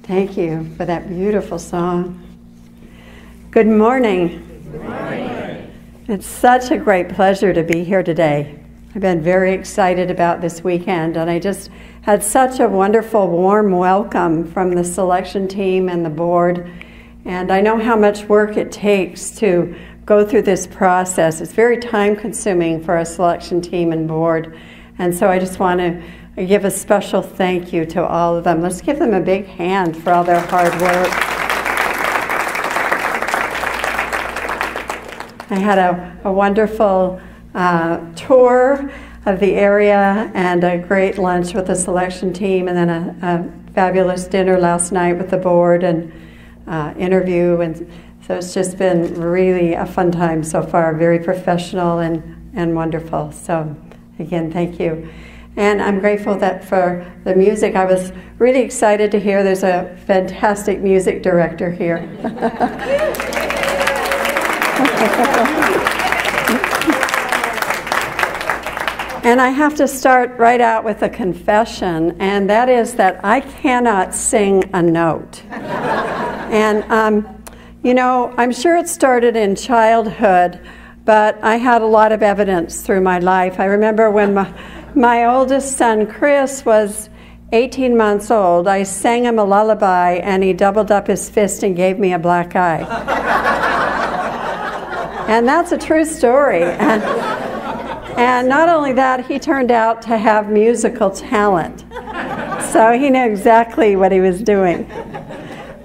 Thank you for that beautiful song. Good morning. Good morning. It's such a great pleasure to be here today. I've been very excited about this weekend, and I just had such a wonderful, warm welcome from the selection team and the board. And I know how much work it takes to go through this process. It's very time-consuming for a selection team and board. And so I just want to give a special thank you to all of them. Let's give them a big hand for all their hard work. I had a wonderful tour of the area and a great lunch with the selection team, and then a fabulous dinner last night with the board and interview. And so it's just been really a fun time so far, very professional and wonderful. So again, thank you. And I'm grateful that for the music, I was really excited to hear there's a fantastic music director here. And I have to start right out with a confession, and that is that I cannot sing a note. And, you know, I'm sure it started in childhood, but I had a lot of evidence through my life. I remember when my oldest son, Chris, was 18 months old, I sang him a lullaby, and he doubled up his fist and gave me a black eye. And that's a true story. And not only that, he turned out to have musical talent. So he knew exactly what he was doing.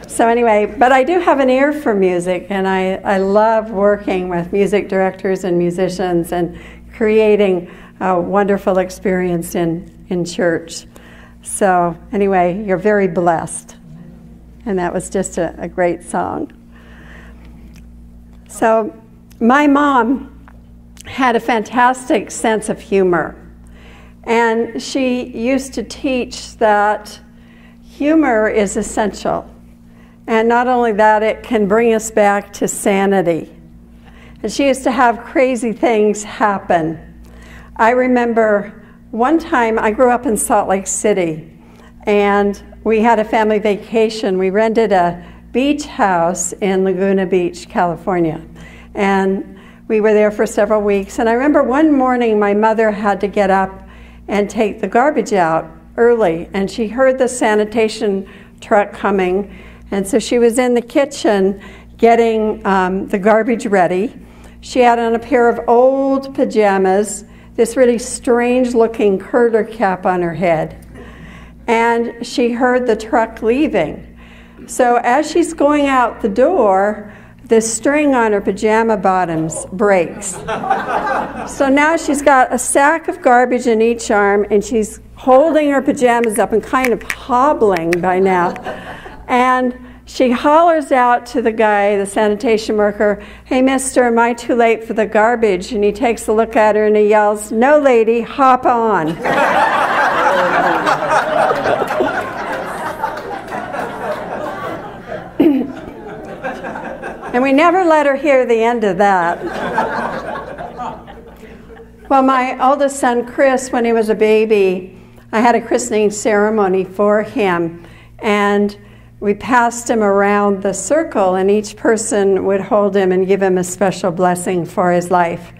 So anyway, but I do have an ear for music, and I love working with music directors and musicians and creating a wonderful experience in church. So anyway, you're very blessed. And that was just a great song. So my mom had a fantastic sense of humor. And she used to teach that humor is essential. And not only that, it can bring us back to sanity. And she used to have crazy things happen. I remember one time, I grew up in Salt Lake City, and we had a family vacation. We rented a beach house in Laguna Beach, California. And we were there for several weeks. And I remember one morning my mother had to get up and take the garbage out early. And she heard the sanitation truck coming. And so she was in the kitchen getting the garbage ready. She had on a pair of old pajamas, this really strange looking curler cap on her head. And she heard the truck leaving. So as she's going out the door, the string on her pajama bottoms breaks. So now she's got a sack of garbage in each arm, and she's holding her pajamas up and kind of hobbling by now. And she hollers out to the guy, the sanitation worker, "Hey, mister, am I too late for the garbage?" And he takes a look at her and he yells, "No, lady, hop on." And we never let her hear the end of that. Well, my oldest son, Chris, when he was a baby, I had a christening ceremony for him. And we passed him around the circle, and each person would hold him and give him a special blessing for his life.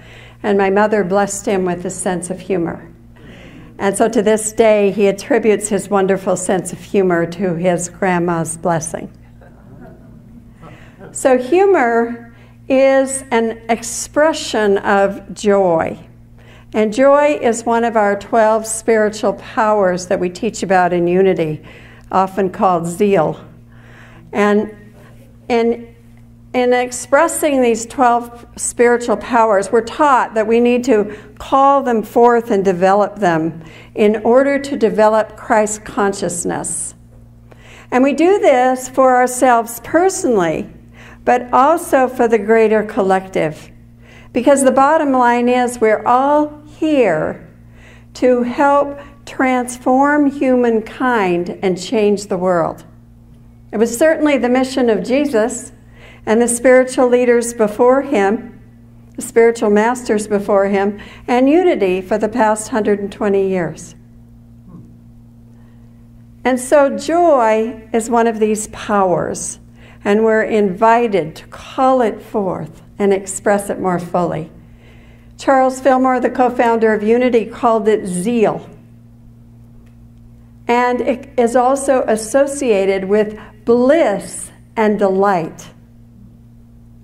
And my mother blessed him with a sense of humor. And so to this day, he attributes his wonderful sense of humor to his grandma's blessing. So humor is an expression of joy. And joy is one of our 12 spiritual powers that we teach about in Unity, often called zeal. And in expressing these 12 spiritual powers, we're taught that we need to call them forth and develop them in order to develop Christ consciousness. And we do this for ourselves personally, but also for the greater collective. Because the bottom line is we're all here to help transform humankind and change the world. It was certainly the mission of Jesus and the spiritual leaders before him, the spiritual masters before him, and Unity for the past 120 years. And so joy is one of these powers, and we're invited to call it forth and express it more fully. Charles Fillmore, the co-founder of Unity, called it zeal. And it is also associated with bliss and delight.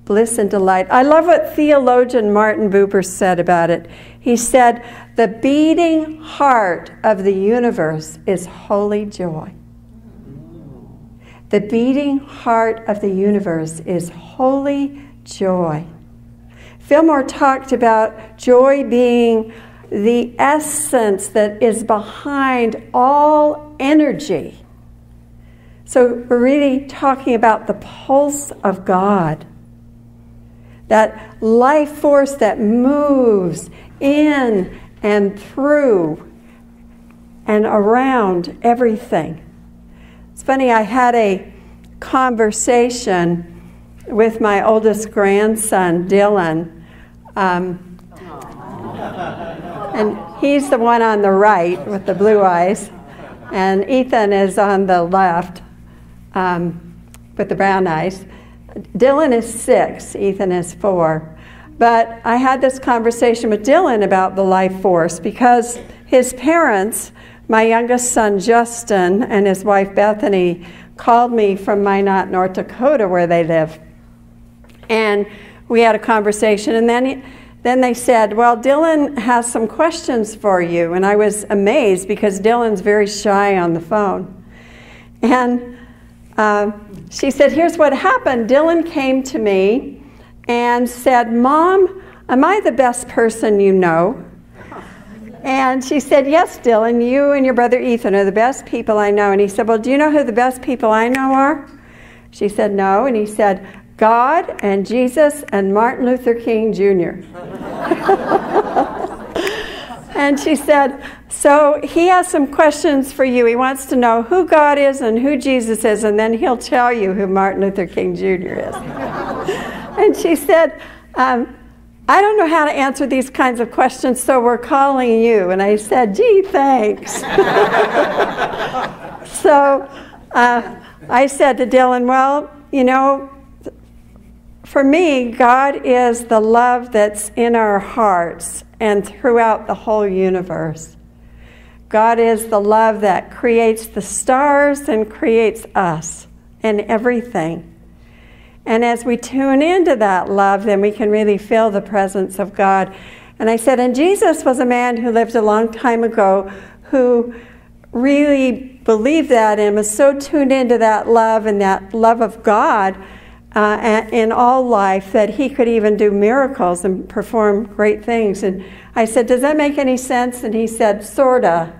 Bliss and delight. I love what theologian Martin Buber said about it. He said, the beating heart of the universe is holy joy. The beating heart of the universe is holy joy. Fillmore talked about joy being the essence that is behind all energy. So we're really talking about the pulse of God. That life force that moves in and through and around everything. It's funny, I had a conversation with my oldest grandson, Dylan. And he's the one on the right with the blue eyes. And Ethan is on the left with the brown eyes. Dylan is 6, Ethan is 4. But I had this conversation with Dylan about the life force because his parents, my youngest son Justin and his wife Bethany, called me from Minot, North Dakota, where they live. And we had a conversation, and then they said, well, Dylan has some questions for you. And I was amazed because Dylan's very shy on the phone. And she said, here's what happened. Dylan came to me and said, Mom, am I the best person you know? And she said, yes, Dylan, you and your brother Ethan are the best people I know. And he said, well, do you know who the best people I know are? She said, no. And he said, God and Jesus and Martin Luther King Jr. And she said, so he has some questions for you. He wants to know who God is and who Jesus is, and then he'll tell you who Martin Luther King Jr. is. And she said, I don't know how to answer these kinds of questions, so we're calling you. And I said, gee, thanks. So I said to Dylan, well, you know, for me, God is the love that's in our hearts and throughout the whole universe. God is the love that creates the stars and creates us and everything. And as we tune into that love, then we can really feel the presence of God. And I said, and Jesus was a man who lived a long time ago who really believed that and was so tuned into that love and that love of God in all life that he could even do miracles and perform great things. And I said, does that make any sense? And he said, sorta.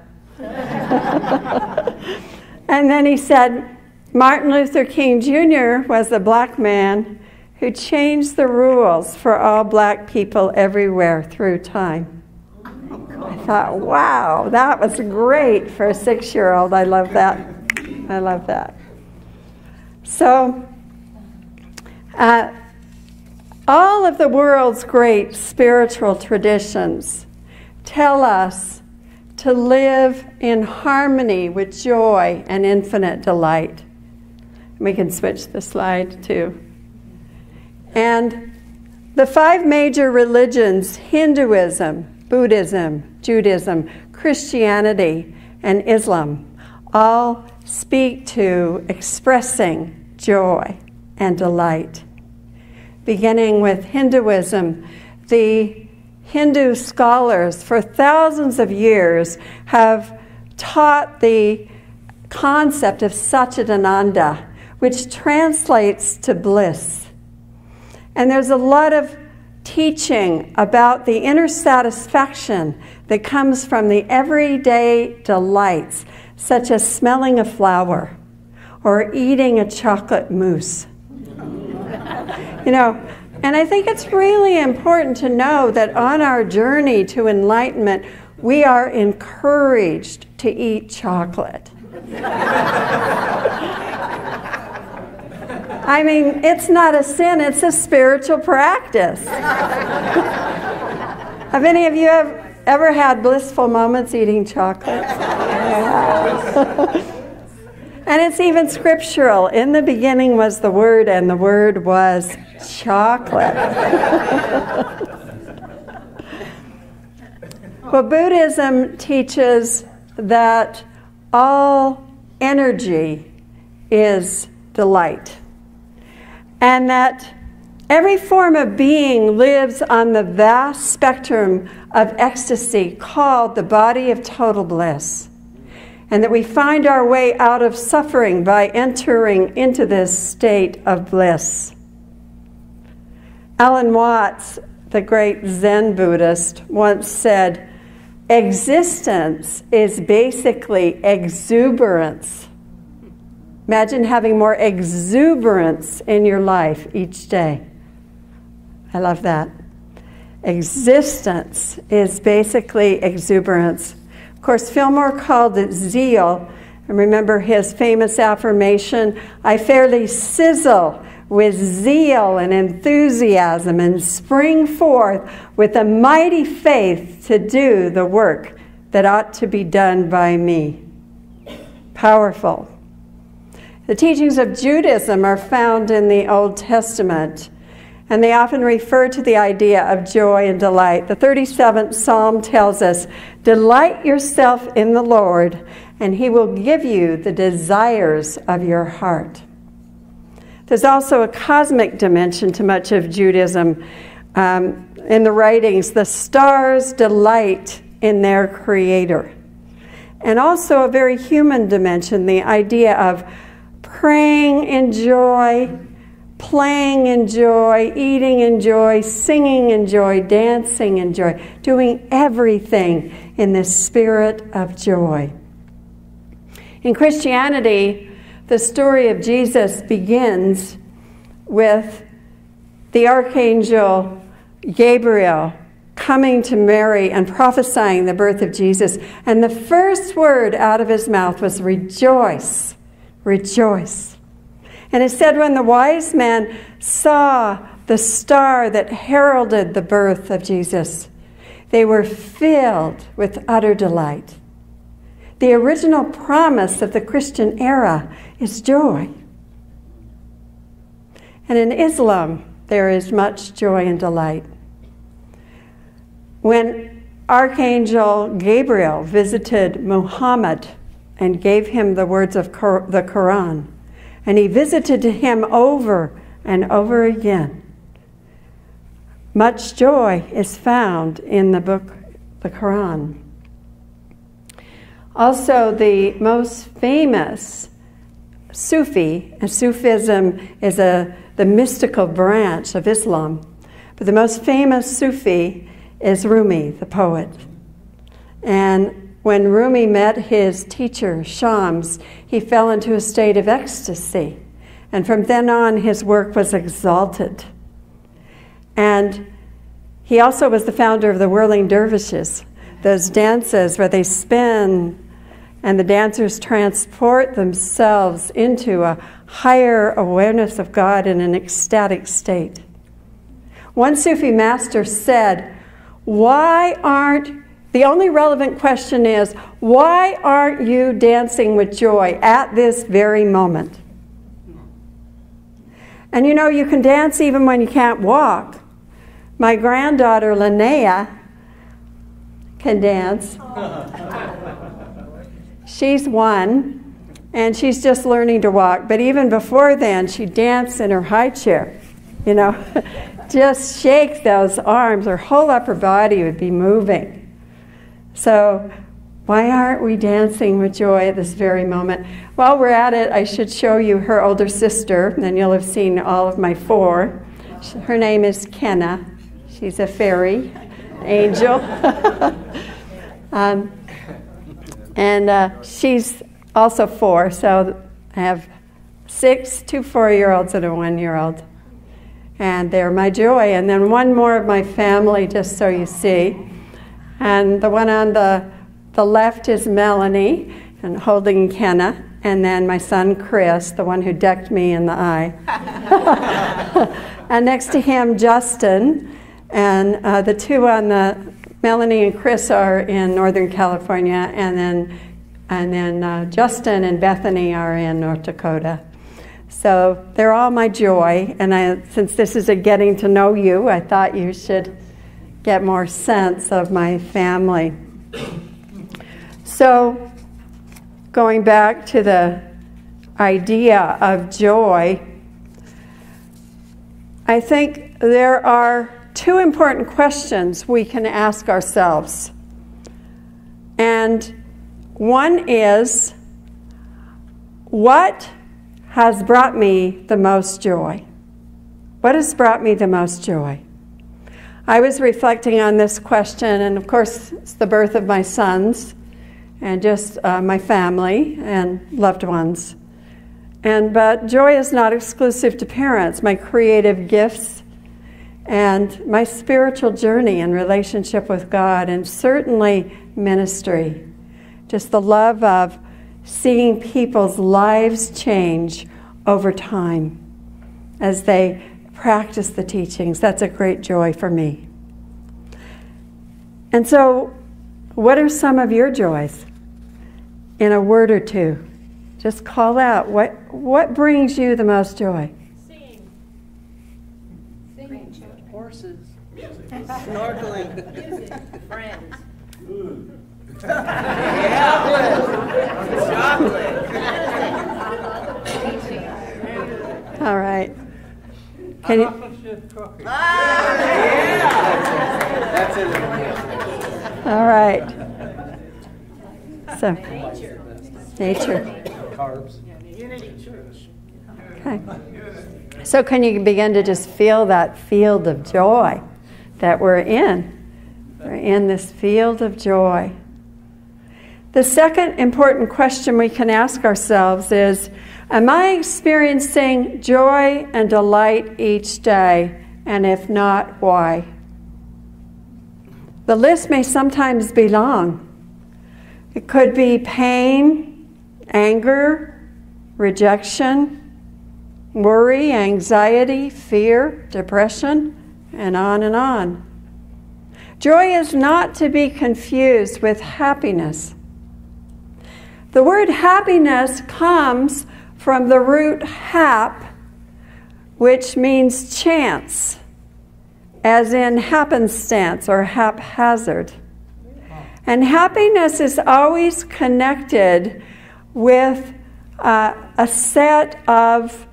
And then he said, Martin Luther King Jr. was a black man who changed the rules for all black people everywhere through time. I thought, wow, that was great for a 6-year-old. I love that. I love that. So, all of the world's great spiritual traditions tell us to live in harmony with joy and infinite delight. We can switch the slide too. And the 5 major religions, Hinduism, Buddhism, Judaism, Christianity, and Islam, all speak to expressing joy and delight. Beginning with Hinduism, the Hindu scholars for thousands of years have taught the concept of Satchidananda, which translates to bliss. And there's a lot of teaching about the inner satisfaction that comes from the everyday delights, such as smelling a flower or eating a chocolate mousse. You know, and I think it's really important to know that on our journey to enlightenment, we are encouraged to eat chocolate. I mean, it's not a sin, it's a spiritual practice. Have any of you ever had blissful moments eating chocolate? And it's even scriptural. In the beginning was the Word, and the Word was chocolate. Well, Buddhism teaches that all energy is delight, and that every form of being lives on the vast spectrum of ecstasy called the body of total bliss, and that we find our way out of suffering by entering into this state of bliss. Alan Watts, the great Zen Buddhist, once said, "Existence is basically exuberance." Imagine having more exuberance in your life each day. I love that. Existence is basically exuberance. Of course, Fillmore called it zeal. And remember his famous affirmation, "I fairly sizzle with zeal and enthusiasm and spring forth with a mighty faith to do the work that ought to be done by me." Powerful. The teachings of Judaism are found in the Old Testament, and they often refer to the idea of joy and delight. The 37th Psalm tells us, "Delight yourself in the Lord, and he will give you the desires of your heart." There's also a cosmic dimension to much of Judaism. In the writings, the stars delight in their creator. And also a very human dimension, the idea of praying in joy, playing in joy, eating in joy, singing in joy, dancing in joy, doing everything in the spirit of joy. In Christianity, the story of Jesus begins with the archangel Gabriel coming to Mary and prophesying the birth of Jesus. And the first word out of his mouth was rejoice, rejoice. And it said when the wise men saw the star that heralded the birth of Jesus, they were filled with utter delight. The original promise of the Christian era is joy. And in Islam, there is much joy and delight. When Archangel Gabriel visited Muhammad and gave him the words of the Quran, and he visited him over and over again, much joy is found in the book, the Quran. Also, the most famous Sufi, and Sufism is the mystical branch of Islam, but the most famous Sufi is Rumi, the poet. And when Rumi met his teacher, Shams, he fell into a state of ecstasy. And from then on, his work was exalted. And he also was the founder of the whirling dervishes, those dances where they spin and the dancers transport themselves into a higher awareness of God in an ecstatic state. One Sufi master said, the only relevant question is, why aren't you dancing with joy at this very moment? And you know, you can dance even when you can't walk. My granddaughter, Linnea, can dance. She's 1, and she's just learning to walk. But even before then, she danced in her high chair, you know. Just shake those arms, her whole upper body would be moving. So why aren't we dancing with joy at this very moment? While we're at it, I should show you her older sister, and then you'll have seen all of my 4. Her name is Kenna. She's a fairy angel. And she's also 4, so I have 6, 2 4-year-olds and a 1-year-old. And they're my joy. And then one more of my family, just so you see. And the one on the left is Melanie, and holding Kenna. And then my son, Chris, the one who decked me in the eye. And next to him, Justin. And the 2 on the Melanie and Chris are in Northern California. And then And then Justin and Bethany are in North Dakota. So they're all my joy. And since this is a getting to know you, I thought you should get more sense of my family. So going back to the idea of joy, I think there are two important questions we can ask ourselves. And one is, what has brought me the most joy? What has brought me the most joy? I was reflecting on this question, and of course, it's the birth of my sons, and just my family and loved ones. But joy is not exclusive to parents. My creative gifts and my spiritual journey and relationship with God, and certainly ministry. Just the love of seeing people's lives change over time as they practice the teachings. That's a great joy for me. And so, what are some of your joys? In a word or two, just call out what brings you the most joy. Singing, horses, music, snorkeling, music, friends, food, chocolate. All right. Can you? That's it. All right. So, nature. Carbs. Unity Church. Okay. So can you begin to just feel that field of joy that we're in? We're in this field of joy. The second important question we can ask ourselves is, am I experiencing joy and delight each day? And if not, why? The list may sometimes be long. It could be pain, anger, rejection, worry, anxiety, fear, depression, and on and on. Joy is not to be confused with happiness. The word happiness comes from the root hap, which means chance, as in happenstance or haphazard. And happiness is always connected with a set of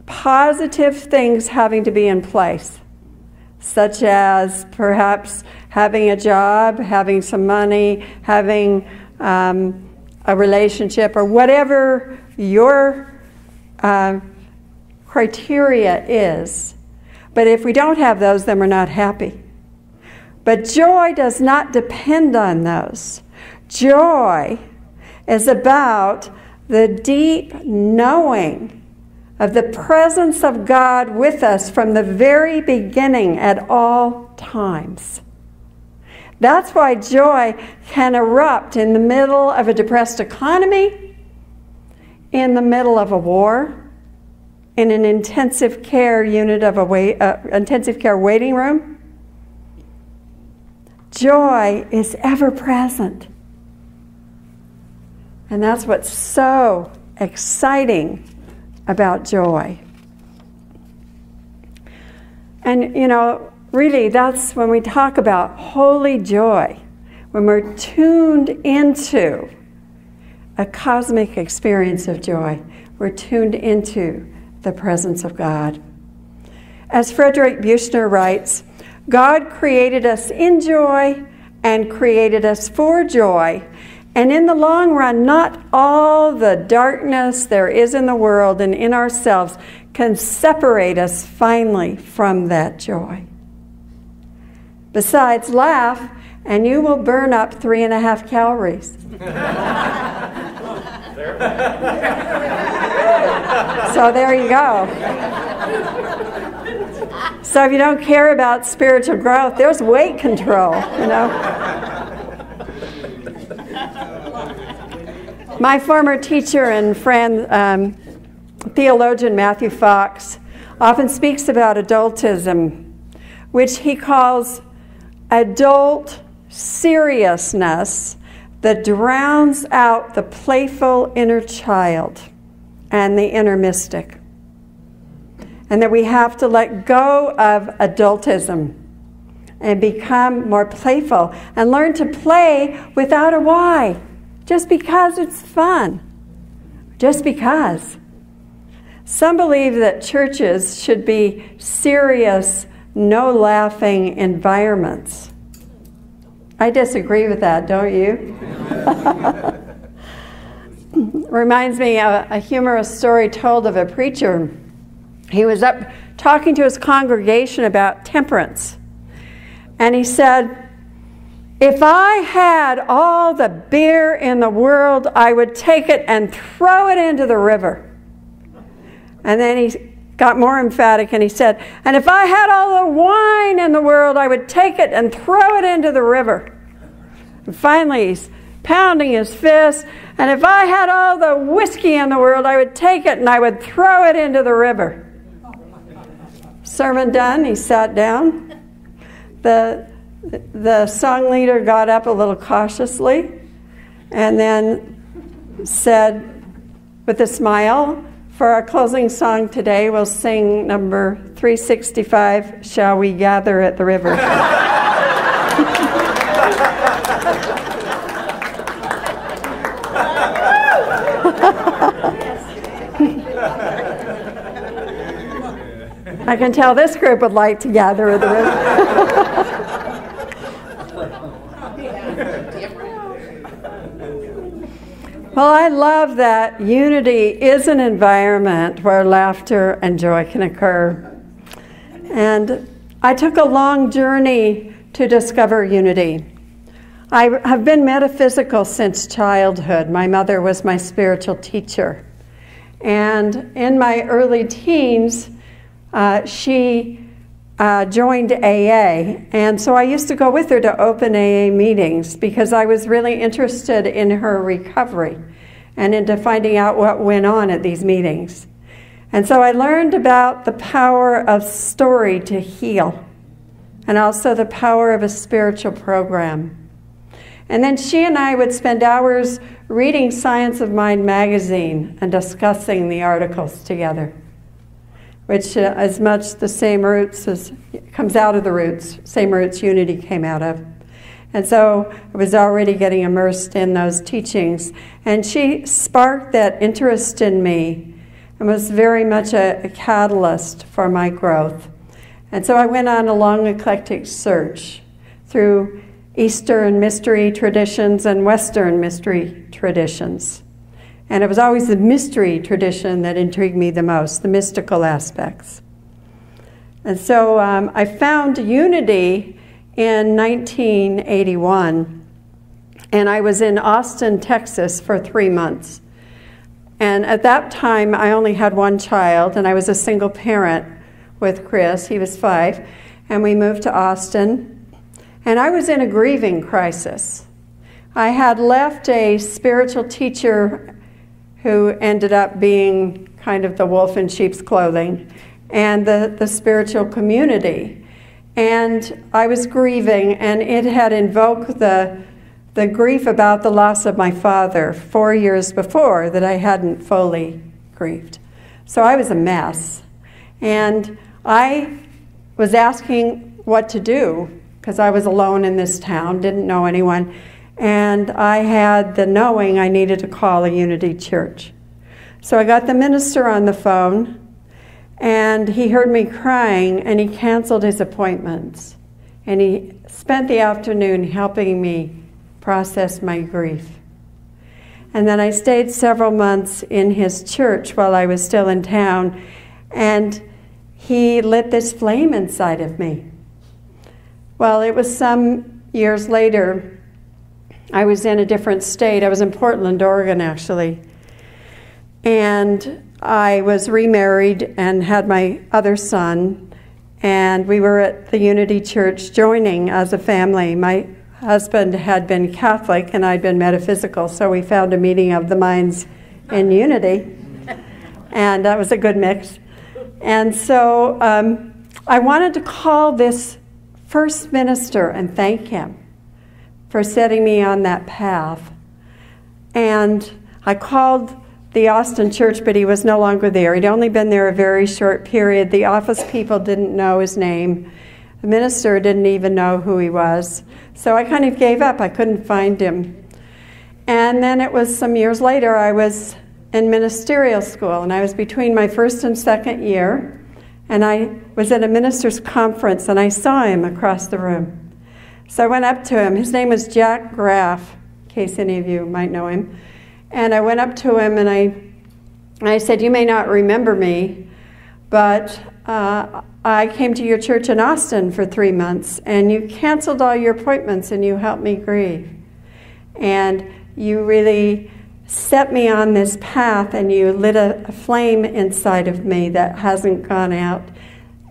positive things having to be in place, such as perhaps having a job, having some money, having a relationship, or whatever your criteria is. But if we don't have those, then we're not happy. But joy does not depend on those. Joy is about the deep knowing of the presence of God with us from the very beginning at all times. That's why joy can erupt in the middle of a depressed economy, in the middle of a war, in an intensive care unit of intensive care waiting room. Joy is ever present. And that's what's so exciting about joy. And, really, that's when we talk about holy joy, when we're tuned into a cosmic experience of joy. We're tuned into the presence of God. As Frederick Buechner writes, God created us in joy and created us for joy. And in the long run, not all the darkness there is in the world and in ourselves can separate us finally from that joy. Besides, laugh, and you will burn up 3.5 calories. So there you go. So if you don't care about spiritual growth, there's weight control, My former teacher and friend, theologian Matthew Fox, often speaks about adultism, which he calls adult seriousness that drowns out the playful inner child and the inner mystic. And that we have to let go of adultism and become more playful and learn to play without a why, just because it's fun, just because. Some believe that churches should be serious, no laughing environments. I disagree with that, don't you? Reminds me of a humorous story told of a preacher. He was up talking to his congregation about temperance. And he said, if I had all the beer in the world, I would take it and throw it into the river. And then he got more emphatic and he said, and if I had all the wine in the world, I would take it and throw it into the river. And finally, he's pounding his fist, and if I had all the whiskey in the world, I would take it and I would throw it into the river. Sermon done, he sat down. The song leader got up a little cautiously and then said with a smile, for our closing song today, we'll sing number 365, Shall We Gather at the River? I can tell this group would like to gather at the river. Well, I love that unity is an environment where laughter and joy can occur. And I took a long journey to discover unity. I have been metaphysical since childhood. My mother was my spiritual teacher. And in my early teens, she joined AA, and so I used to go with her to open AA meetings because I was really interested in her recovery and into finding out what went on at these meetings. And so I learned about the power of story to heal and also the power of a spiritual program. And then she and I would spend hours reading Science of Mind magazine and discussing the articles together, which is much the same roots as, comes out of the roots, same roots Unity came out of. And so I was already getting immersed in those teachings. And she sparked that interest in me and was very much a catalyst for my growth. And so I went on a long eclectic search through Eastern mystery traditions and Western mystery traditions. And it was always the mystery tradition that intrigued me the most, the mystical aspects. And so I found Unity in 1981, and I was in Austin, Texas for 3 months. And at that time, I only had one child, and I was a single parent with Chris. He was 5, and we moved to Austin. And I was in a grieving crisis. I had left a spiritual teacher who ended up being kind of the wolf in sheep's clothing, and the spiritual community. And I was grieving, and it had invoked the grief about the loss of my father 4 years before that I hadn't fully grieved. So I was a mess. And I was asking what to do, because I was alone in this town, didn't know anyone. And I had the knowing I needed to call a Unity church. So I got the minister on the phone, and he heard me crying, and he canceled his appointments. And he spent the afternoon helping me process my grief. And then I stayed several months in his church while I was still in town, and he lit this flame inside of me. Well, it was some years later. I was in a different state. I was in Portland, Oregon, actually. And I was remarried and had my other son. And we were at the Unity Church joining as a family. My husband had been Catholic and I'd been metaphysical, so we found a meeting of the minds in Unity. And that was a good mix. And so I wanted to call this first minister and thank him, for setting me on that path. And I called the Austin church, but he was no longer there. He'd only been there a very short period. The office people didn't know his name. The minister didn't even know who he was. So I kind of gave up. I couldn't find him. And then it was some years later, I was in ministerial school, and I was between my first and second year, and I was at a minister's conference, and I saw him across the room. So I went up to him. His name was Jack Graff, in case any of you might know him. And I went up to him, and I said, "You may not remember me, but I came to your church in Austin for 3 months, and you canceled all your appointments, and you helped me grieve. And you really set me on this path, and you lit a flame inside of me that hasn't gone out.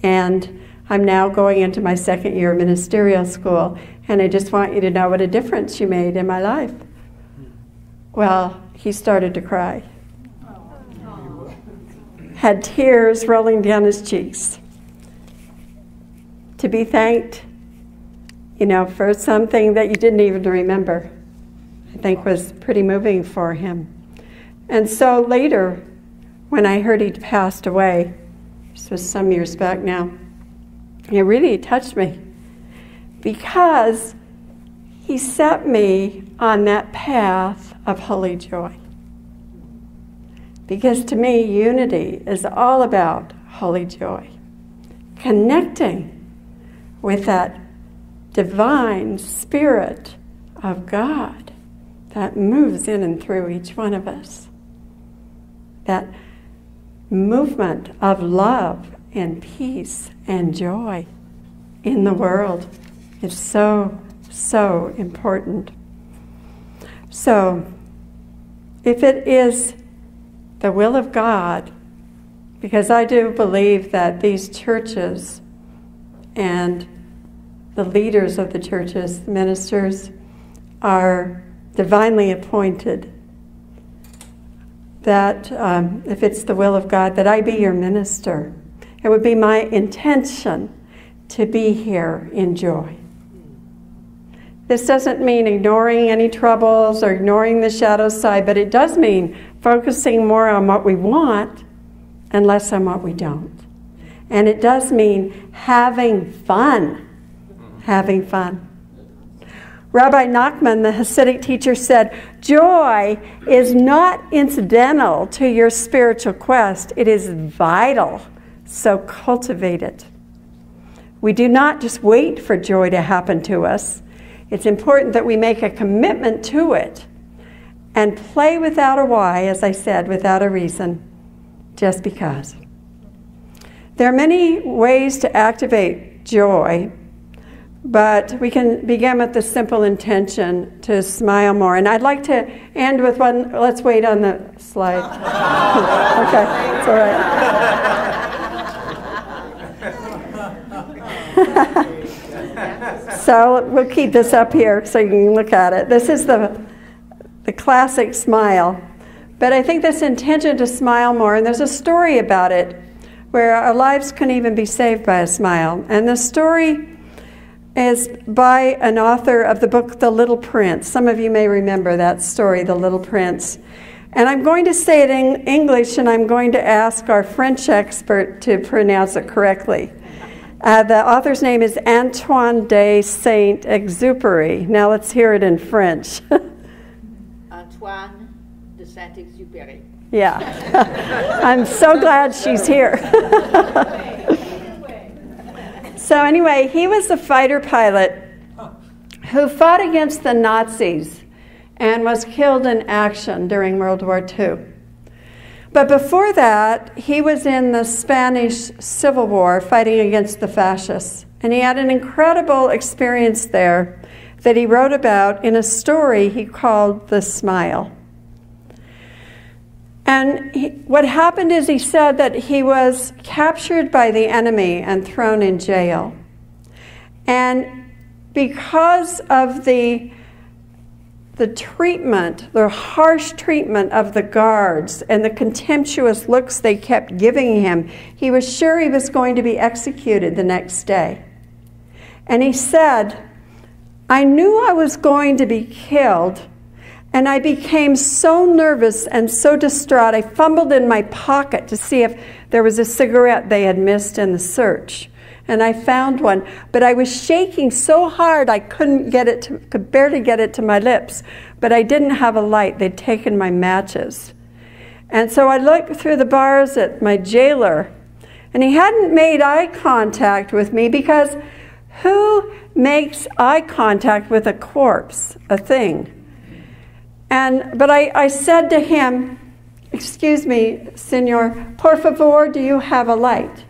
And I'm now going into my second year of ministerial school, and I just want you to know what a difference you made in my life." Well, he started to cry. Had tears rolling down his cheeks. To be thanked, for something that you didn't even remember, I think was pretty moving for him. And so later, when I heard he'd passed away, this was some years back now, it really touched me because he set me on that path of holy joy. Because to me, unity is all about holy joy. Connecting with that divine spirit of God that moves in and through each one of us. That movement of love and peace and joy in the world is so, so important. So, if it is the will of God, because I do believe that these churches and the leaders of the churches, the ministers, are divinely appointed, that if it's the will of God, that I be your minister. It would be my intention to be here in joy. This doesn't mean ignoring any troubles or ignoring the shadow side, but it does mean focusing more on what we want and less on what we don't. And it does mean having fun. Having fun. Rabbi Nachman, the Hasidic teacher, said, "Joy is not incidental to your spiritual quest. It is vital. So cultivate it." We do not just wait for joy to happen to us. It's important that we make a commitment to it and play without a why, as I said, without a reason, just because. There are many ways to activate joy, but we can begin with the simple intention to smile more. And I'd like to end with one. Let's wait on the slide. Okay, it's all right. So we'll keep this up here so you can look at it. This is the classic smile. But I think this intention to smile more, and there's a story about it where our lives can even be saved by a smile. And the story is by an author of the book The Little Prince. Some of you may remember that story, The Little Prince. And I'm going to say it in English, and I'm going to ask our French expert to pronounce it correctly. The author's name is Antoine de Saint-Exupéry. Now let's hear it in French. Antoine de Saint-Exupéry. Yeah. I'm so glad she's here. So anyway, he was a fighter pilot who fought against the Nazis and was killed in action during World War II. But before that, he was in the Spanish Civil War fighting against the fascists. And he had an incredible experience there that he wrote about in a story he called The Smile. And what happened is he said that he was captured by the enemy and thrown in jail. And because of the treatment, the harsh treatment of the guards and the contemptuous looks they kept giving him, he was sure he was going to be executed the next day. And he said, I knew I was going to be killed, and I became so nervous and so distraught. I fumbled in my pocket to see if there was a cigarette they had missed in the search. And I found one, but I was shaking so hard I could barely get it to my lips. But I didn't have a light. They'd taken my matches. And so I looked through the bars at my jailer, and he hadn't made eye contact with me, because who makes eye contact with a corpse, a thing? But I said to him, "Excuse me, Senor, por favor, do you have a light?"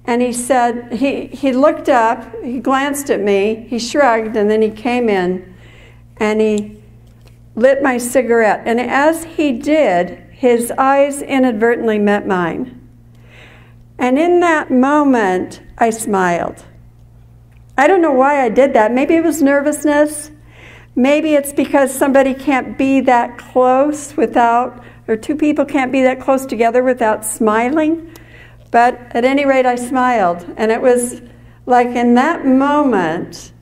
And he said, he looked up, he glanced at me, he shrugged, and then he came in and he lit my cigarette. And as he did, his eyes inadvertently met mine. And in that moment, I smiled. I don't know why I did that. Maybe it was nervousness. Maybe it's because somebody can't be that close without, or two people can't be that close together without smiling. But at any rate, I smiled. And it was like in that moment,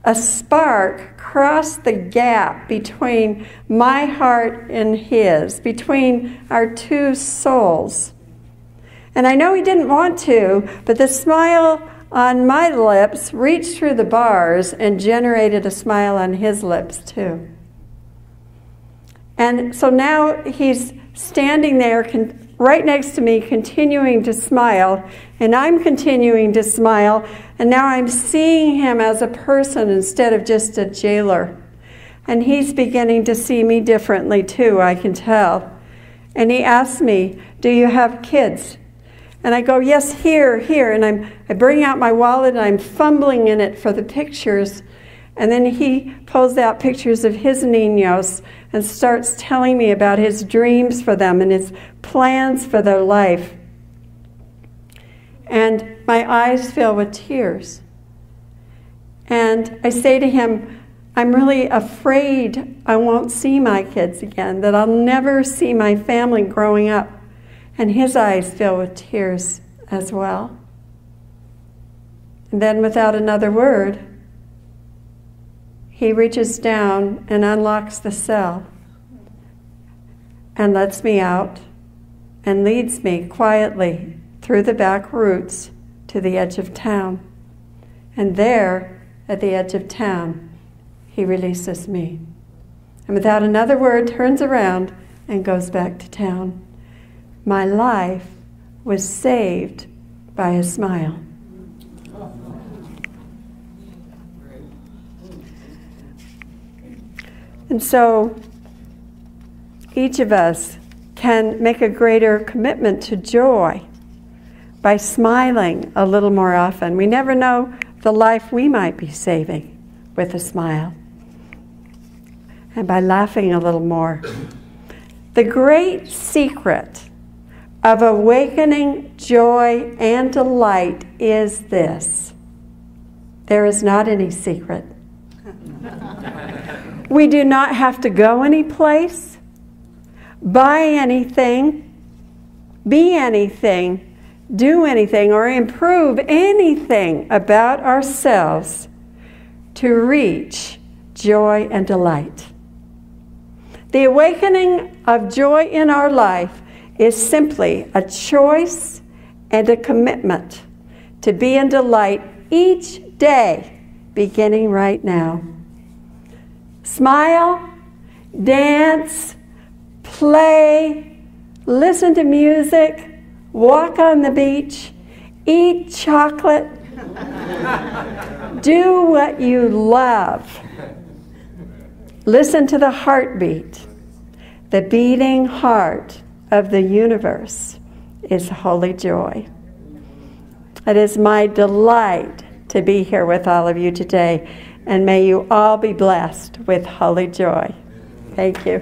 a spark crossed the gap between my heart and his, between our two souls. And I know he didn't want to, but the smile on my lips reached through the bars and generated a smile on his lips too. And so now he's standing there right next to me, continuing to smile, and I'm continuing to smile, and now I'm seeing him as a person instead of just a jailer. And he's beginning to see me differently too, I can tell. And he asked me, "Do you have kids?" And I go, "Yes, here. And I bring out my wallet, and I'm fumbling in it for the pictures. And then he pulls out pictures of his niños and starts telling me about his dreams for them and his plans for their life. And my eyes fill with tears. And I say to him, "I'm really afraid I won't see my kids again, that I'll never see my family growing up." And his eyes fill with tears as well. And then without another word, he reaches down and unlocks the cell and lets me out and leads me quietly through the back routes to the edge of town. And there, at the edge of town, he releases me. And without another word, turns around and goes back to town. My life was saved by a smile. And so each of us can make a greater commitment to joy by smiling a little more often. We never know the life we might be saving with a smile. And by laughing a little more. The great secret of awakening joy and delight is this: there is not any secret. We do not have to go any place, buy anything, be anything, do anything, or improve anything about ourselves to reach joy and delight. The awakening of joy in our life is simply a choice and a commitment to be in delight each day, beginning right now. Smile, dance, play, listen to music, walk on the beach, eat chocolate, do what you love. Listen to the heartbeat. The beating heart of the universe is holy joy. It is my delight to be here with all of you today, and may you all be blessed with holy joy. Thank you.